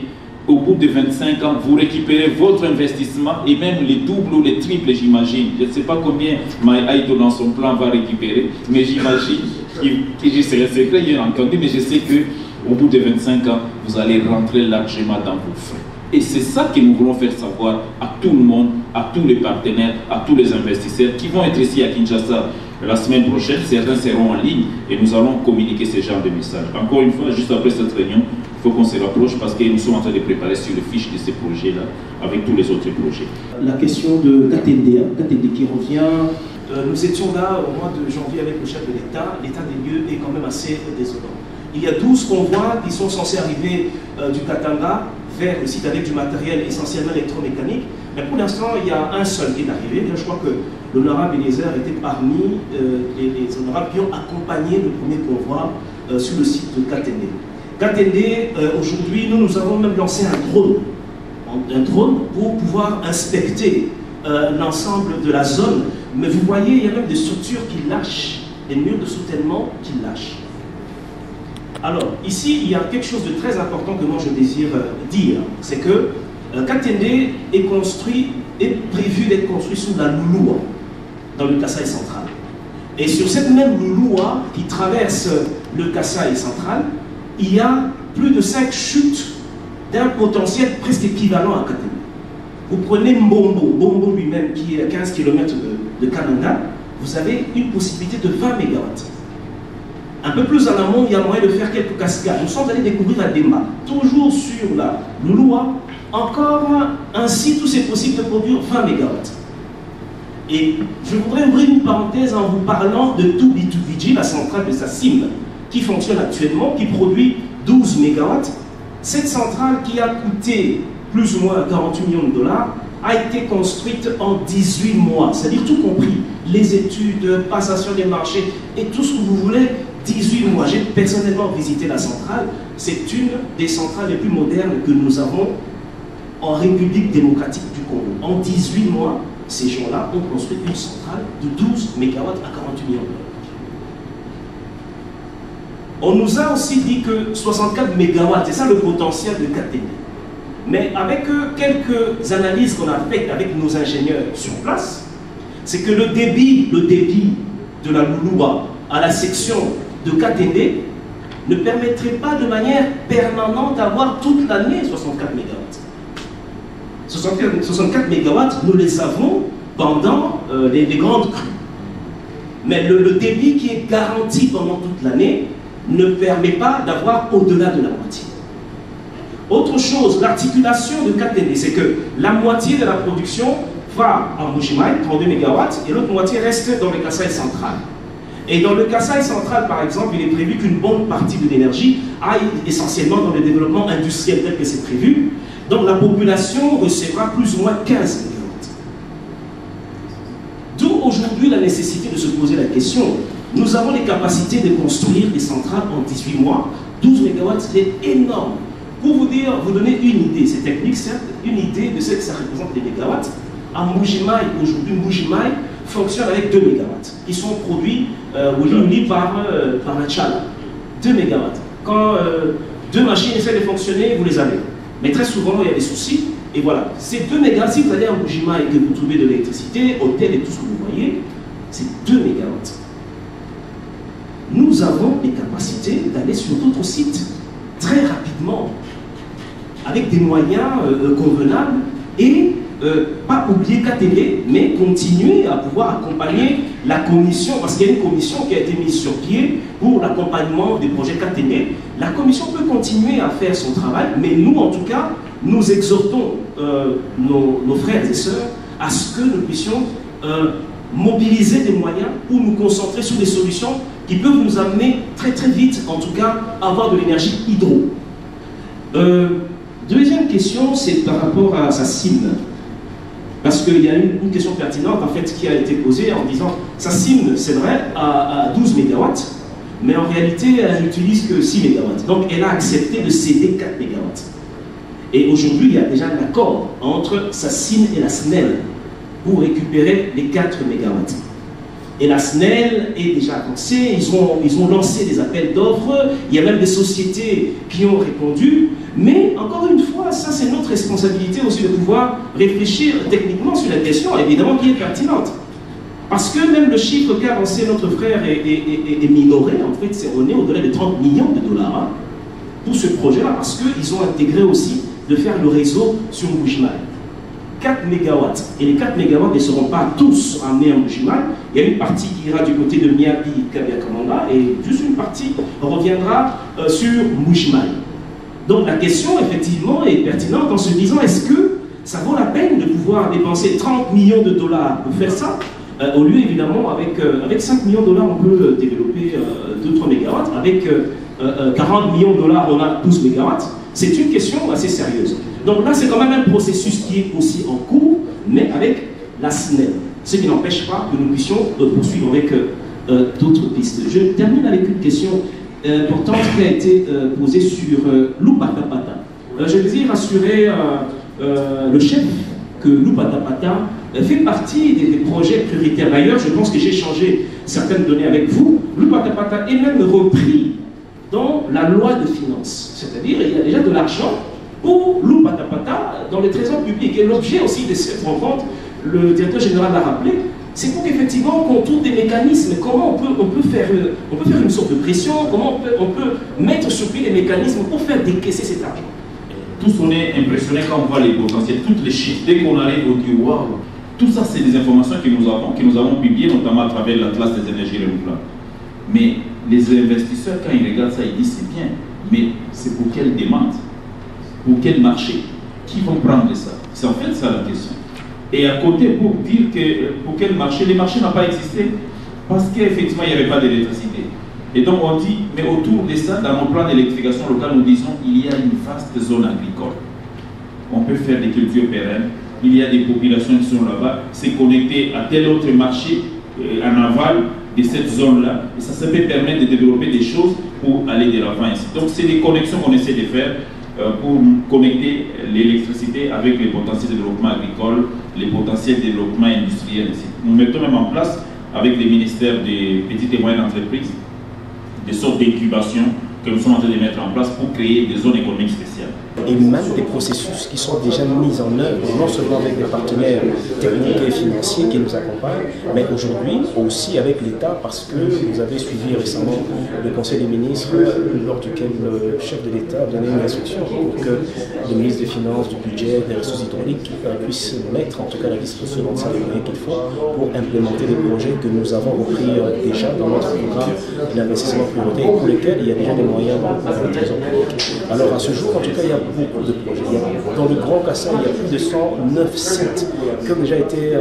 au bout de 25 ans, vous récupérez votre investissement et même les doubles ou les triples, j'imagine. Je ne sais pas combien My Hydro dans son plan va récupérer, mais j'imagine que je serai secret, j'ai entendu, mais je sais qu'au bout de 25 ans, vous allez rentrer largement dans vos frais. Et c'est ça que nous voulons faire savoir à tout le monde, à tous les partenaires, à tous les investisseurs qui vont être ici à Kinshasa la semaine prochaine. Certains seront en ligne et nous allons communiquer ce genre de messages. Encore une fois, juste après cette réunion, il faut qu'on se rapproche parce que nous sommes en train de préparer sur le fiche de ces projets-là avec tous les autres projets. La question de Katende qui revient. Nous étions là au mois de janvier avec le chef de l'État. L'état des lieux est quand même assez désolant. Il y a 12 convois qui sont censés arriver du Katanga vers le site avec du matériel essentiellement électromécanique. Mais pour l'instant, il y a un seul qui est arrivé. Je crois que l'honorable Eliezer était parmi les honorables qui ont accompagné le premier convoi sur le site de Katende. Katende, aujourd'hui, nous avons même lancé un drone pour pouvoir inspecter l'ensemble de la zone. Mais vous voyez, il y a même des structures qui lâchent, des murs de soutènement qui lâchent. Alors, ici, il y a quelque chose de très important que moi je désire dire. C'est que Katende est prévu d'être construit sous la Louloua, dans le Kasaï central. Et sur cette même Louloua qui traverse le Kasaï central, il y a plus de 5 chutes d'un potentiel presque équivalent à Katende. Vous prenez Mbombo lui-même qui est à 15 km de Kananga, vous avez une possibilité de 20 MW. Un peu plus en amont, il y a moyen de faire quelques cascades. Nous sommes allés découvrir à Demba, toujours sur la Louloua, encore un site où c'est possible de produire 20 MW. Et je voudrais ouvrir une parenthèse en vous parlant de Toubitoubidji, la centrale de Sassim, qui fonctionne actuellement, qui produit 12 MW. Cette centrale qui a coûté plus ou moins 48 millions de dollars a été construite en 18 mois, c'est-à-dire tout compris, les études, passation des marchés et tout ce que vous voulez, 18 mois. J'ai personnellement visité la centrale, c'est une des centrales les plus modernes que nous avons en République démocratique du Congo. En 18 mois, ces gens-là ont construit une centrale de 12 MW à 48 millions de dollars. On nous a aussi dit que 64 MW, c'est ça le potentiel de KTD. Mais avec quelques analyses qu'on a faites avec nos ingénieurs sur place, c'est que le débit de la Louloua à la section de KTD ne permettrait pas de manière permanente d'avoir toute l'année 64 MW. 64 MW, nous les avons pendant les grandes crues. Mais le débit qui est garanti pendant toute l'année ne permet pas d'avoir au-delà de la moitié. Autre chose, l'articulation de KTD, c'est que la moitié de la production va à Mbujimayi, 32 MW, et l'autre moitié reste dans le Kasaï central. Et dans le Kasaï central, par exemple, il est prévu qu'une bonne partie de l'énergie aille essentiellement dans le développement industriel tel que c'est prévu. Donc la population recevra plus ou moins 15 MW. D'où aujourd'hui la nécessité de se poser la question. Nous avons les capacités de construire des centrales en 18 mois. 12 MW, c'est énorme. Pour vous dire, vous donner une idée, c'est technique certes, une idée de ce que ça représente les mégawatts. À Mbujimayi, aujourd'hui, Mbujimayi fonctionne avec 2 MW. Ils sont produits par la Tchad. 2 MW. Quand deux machines essaient de fonctionner, vous les avez. Mais très souvent, il y a des soucis. Et voilà. Ces 2 MW, si vous allez à Mbujimayi et que vous trouvez de l'électricité, hôtel et tout ce que vous voyez, c'est 2 MW. Nous avons les capacités d'aller sur d'autres sites très rapidement, avec des moyens convenables et pas oublier KTD, mais continuer à pouvoir accompagner la commission, parce qu'il y a une commission qui a été mise sur pied pour l'accompagnement des projets KTD. La commission peut continuer à faire son travail, mais nous, en tout cas, nous exhortons nos frères et sœurs à ce que nous puissions mobiliser des moyens pour nous concentrer sur des solutions qui peuvent nous amener très très vite, en tout cas, à avoir de l'énergie hydro. Deuxième question, c'est par rapport à Sassim. Parce qu'il y a une question pertinente en fait qui a été posée en disant Sassim, c'est vrai, à 12 MW, mais en réalité, elle n'utilise que 6 MW. Donc elle a accepté de céder 4 MW. Et aujourd'hui, il y a déjà un accord entre Sassim et la SNEL pour récupérer les 4 MW. Et la SNEL est déjà avancée, ils ont lancé des appels d'offres, il y a même des sociétés qui ont répondu, mais encore une fois, ça c'est notre responsabilité aussi de pouvoir réfléchir techniquement sur la question, évidemment qui est pertinente. Parce que même le chiffre qu'a avancé notre frère est minoré, en fait, on est au-delà de 30 millions de dollars pour ce projet-là, parce qu'ils ont intégré aussi de faire le réseau sur Mbujimayi. 4 MW. Et les 4 MW ne seront pas tous amenés à Mbujimayi. Il y a une partie qui ira du côté de Miabi, Kabiakamanda, et juste une partie reviendra sur Mbujimayi. Donc la question, effectivement, est pertinente en se disant, est-ce que ça vaut la peine de pouvoir dépenser 30 millions de dollars pour faire ça au lieu, évidemment, avec 5 millions de dollars, on peut développer 2-3 MW. Avec 40 millions de dollars, on a 12 MW. C'est une question assez sérieuse. Donc là, c'est quand même un processus qui est aussi en cours, mais avec la SNEL. Ce qui n'empêche pas que nous puissions poursuivre avec d'autres pistes. Je termine avec une question importante qui a été posée sur Lupatapata. Je désire rassurer le chef que Lupatapata fait partie des projets prioritaires. D'ailleurs, je pense que j'ai changé certaines données avec vous. Lupatapata est même repris dans la loi de finances. C'est-à-dire, il y a déjà de l'argent pour Lupatapata dans les trésors publics. Et l'objet aussi de cette rencontre, le directeur général l'a rappelé, c'est pour qu'effectivement qu'on trouve des mécanismes, comment on peut faire une sorte de pression, comment on peut mettre sur pied les mécanismes pour faire décaisser cet argent. Tous on est impressionnés quand on voit les potentiels, toutes les chiffres. Dès qu'on arrive, on dit waouh. Tout ça, c'est des informations que nous avons publiées, notamment à travers l'Atlas des énergies renouvelables. Mais les investisseurs, quand ils regardent ça, ils disent c'est bien, mais c'est pour quelle demande? Pour quel marché? Qui vont prendre ça? C'est en fait ça la question. Et à côté, pour dire que pour quel marché, les marchés n'ont pas existé parce qu'effectivement il n'y avait pas d'électricité. Et donc on dit, mais autour de ça, dans nos plans d'électrification locale, nous disons il y a une vaste zone agricole. On peut faire des cultures pérennes, il y a des populations qui sont là-bas, c'est connecté à tel autre marché en aval de cette zone-là, et ça peut permettre de développer des choses pour aller de l'avant ici. Donc c'est des connexions qu'on essaie de faire pour connecter l'électricité avec les potentiels de développement agricole, les potentiels de développement industriel ici. Nous mettons même en place, avec les ministères des petites et moyennes entreprises, des sortes d'incubation que nous sommes en train de mettre en place pour créer des zones économiques spéciales. Et même des processus qui sont déjà mis en œuvre, non seulement avec des partenaires techniques et financiers qui nous accompagnent, mais aujourd'hui aussi avec l'État, parce que vous avez suivi récemment le Conseil des ministres, lors duquel le chef de l'État a donné une instruction pour que le ministre des Finances, du Budget, des ressources hydrauliques puisse mettre en tout cas la disposition de ça les moyens qu'il faut pour implémenter les projets que nous avons repris déjà dans notre programme d'investissement prioritaire et pour lesquels il y a déjà des moyens dans le trésor public. Alors à ce jour, en tout cas, il y a beaucoup de projets. Dans le Grand Kassai, il y a plus de 109 sites qui ont déjà été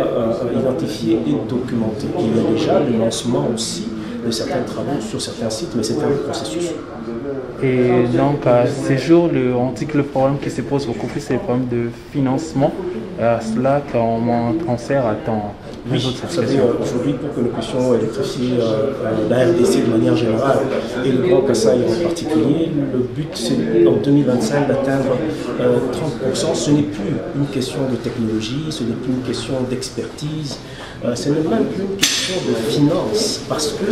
identifiés et documentés. Il y a déjà le lancement aussi de certains travaux sur certains sites, mais c'est un processus. Et donc, à ces jours, on dit que le problème qui se pose beaucoup plus, c'est le problème de financement. Cela, quand on transfère à ton réseau de certification. Aujourd'hui, pour que nous puissions électrifier la RDC de manière générale et le Grand Kassai en particulier, le but c'est en 2025 d'atteindre 30%. Ce n'est plus une question de technologie, ce n'est plus une question d'expertise, ce n'est même plus une question de finance, parce que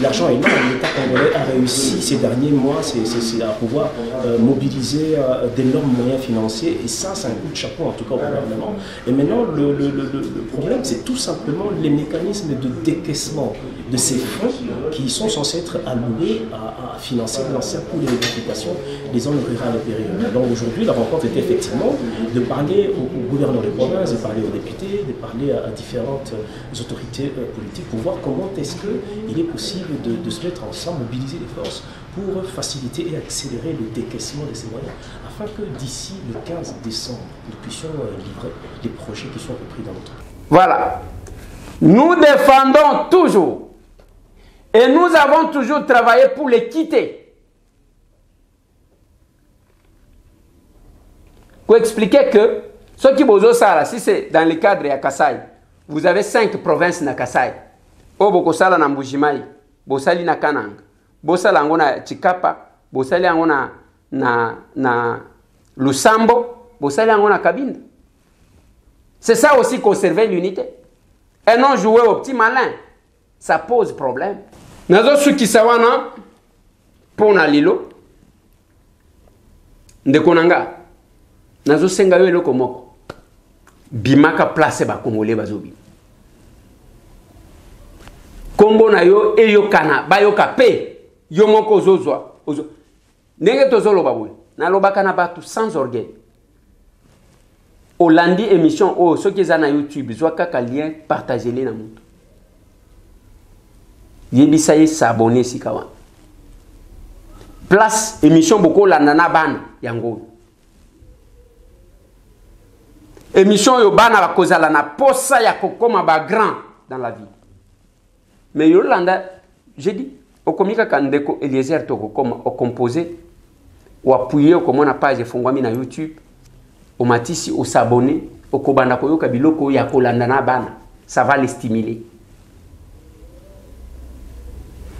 l'argent est là. L'État congolais a réussi ces derniers mois à pouvoir mobiliser d'énormes moyens financiers, et ça, c'est un coup de chapeau en tout cas au gouvernement. Et maintenant, le problème, c'est tout simplement les mécanismes de décaissement de ces fonds qui sont censés être alloués à financer l'ensemble pour l'électrification des zones rurales et périurbaines. Donc aujourd'hui, la rencontre était effectivement de parler aux gouverneurs des provinces, de parler aux députés, de parler à différentes autorités politiques pour voir comment est-ce qu'il est possible de se mettre ensemble, mobiliser les forces pour faciliter et accélérer le décaissement de ces moyens, afin que d'ici le 15 décembre, nous puissions livrer les projets qui sont repris dans notre pays. Voilà. Nous défendons toujours et nous avons toujours travaillé pour l'équité. Pour expliquer que ce qui vous a si c'est dans le cadre de Kassai, vous avez 5 provinces na Kassai. Obokosala na Mbujimai, Bosali na Kananga, Bosala yango na Chikapa, Bosali yango na Lusambo, Bosali yango na Kabinda. C'est ça aussi conserver l'unité. Et non jouer au petit malin. Ça pose problème. Nazo suki sawana pona lilo. Ndekonanga. Nazo senga yo eloko moko. Bimaka place ba Congolais bazobi. Kombo na yo eyokana bayoka pe yo moko zozwa. Ndenge tozolo babwe. Na lobaka na batu sans orgueil. Olandi émission oh ceux qui sont na YouTube zwa kaka lien partager les na mutu. Yebisa ye s'abonner sikawa. Place émission boko la nana bana yango. Émission yo bana ba kozala na posa ya kokoma ba grand dans la vie. Mais Yolanda, j'ai dit, au komika kandeko Eliezer to kokoma au composé ou appuyer comme on a page fongwami na YouTube. Au matisi au s'abonner au kobanda koyo kabiloko ya kolanda na bana, ça va les stimuler.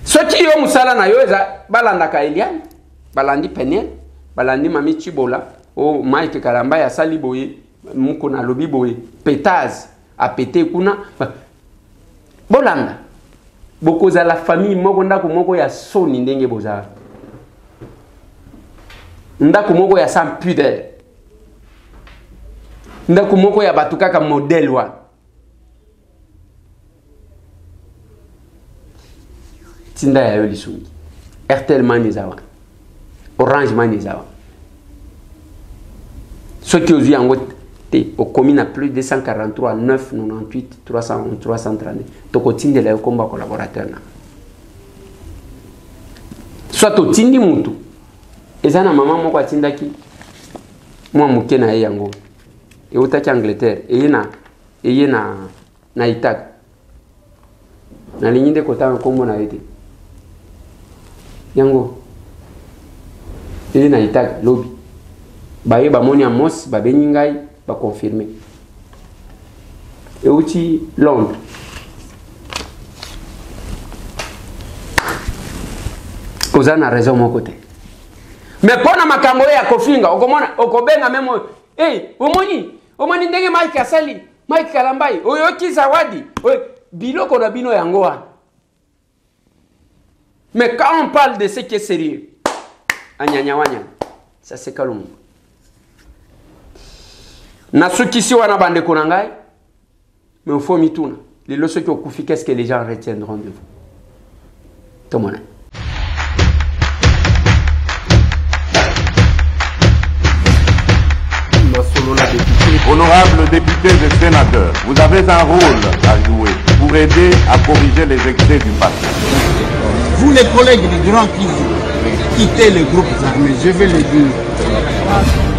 Ce qui yo musala na yo eza balanda ka Eliane, balandi Penel, balandi Mami Chibola, o Mike Kalamba ya sali boye, muko na lobi boye, pétaz a pété kuna. Bolanda. Boko za la famille moko ndako moko ya soni ndenge boza. Ndako moko ya sans pudeur. Ndako moko ya batu kaka modèle wa. Tinda ya yo lisungi. Airtel manizawa. Orange manizawa. Ceux qui ont vu en au commune à plus de 243 9 98 311 332. Toko tinde la yo komba collaborateur na. soit otindi mutu eza na mama moko atindaki mwa moke na ye yango eutaki Angleterre eye na Itaka nalingi nde kotanga nkombo na ye te yango eye na Itaka lobi baye bamoni Amos babengi ngai bakonfirme euti Londres oza na raison moko te mais pona makambo ya kofinga okomona okobenga memo omoni ndenge Mike asali Mike Kalambai oyoki zawadi biloko na bino yango wana. Mais quand on parle de ce qui est sérieux, ça c'est calme. Nasukisi wana bande konangai, mais il faut mituna. Les leçons qui ont koufi, qu'est-ce que les gens retiendront de vous? Tomona. Honorables députés et sénateurs, vous avez un rôle à jouer pour aider à corriger les excès du passé. Vous les collègues du grand qui quittez les groupes armés, je vais le dire.